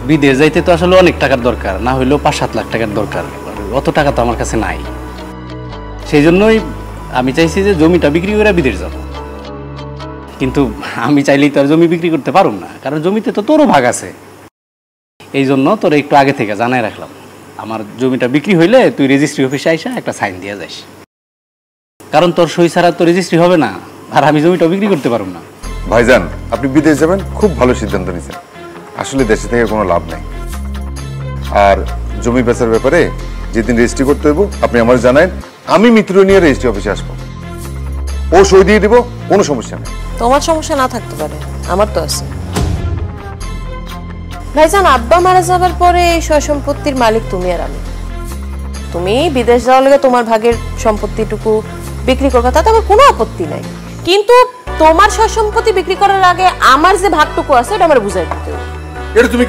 বিদেশ যাইতে তো আসলে অনেক টাকার দরকার, না হইলেও 5-7 লাখ টাকার দরকার। অত টাকা তো আমার কাছে নাই, সেই জন্যই আমি চাইছি যে জমিটা বিক্রি করে বিদেশ যাব। কিন্তু আমি চাইলেই তো আর জমি বিক্রি করতে পারুম না, কারণ জমিতে তো তোরও ভাগ আছে। এই জন্য তোর একটু আগে থেকে জানাই রাখলাম, আমার জমিটা বিক্রি হইলে তুই রেজিস্ট্রি অফিসে আইসা একটা সাইন দিয়ে যাস, কারণ তোর সই ছাড়া তো রেজিস্ট্রি হবে না, আর আমি জমিটা বিক্রি করতে পারুম না। ভাইজান, আপনি বিদেশ যাবেন, খুব ভালো সিদ্ধান্ত নিয়েছেন। আসলে দেশে থেকে কোনো লাভ নাই। আর জমি বেচার ব্যাপারে যেদিন রেজিস্ট্রি করতে হইব আপনি আমার জানান, আমি মিত্র নিয়ে রেজিস্ট্রি অফিসে আসবো, ও সই দিয়ে দিব, কোনো সমস্যা নেই। তোমার সমস্যা না থাকতে পারে, আমার তো আছে। ভাইজান, আব্বা মারা যাবার পরে এই সয় সম্পত্তির মালিক তুমি আর আমি। তুমি বিদেশ যাওয়ার লেগে তোমার ভাগের সম্পত্তিটুকু বিক্রি করবে, তাতে আমার কোনো আপত্তি নাই। কিন্তু তোমার সয় সম্পত্তি বিক্রি করার আগে আমার যে ভাগটুকু আছে এটা আমার বুঝাই দিতে হবে। এটা তুমি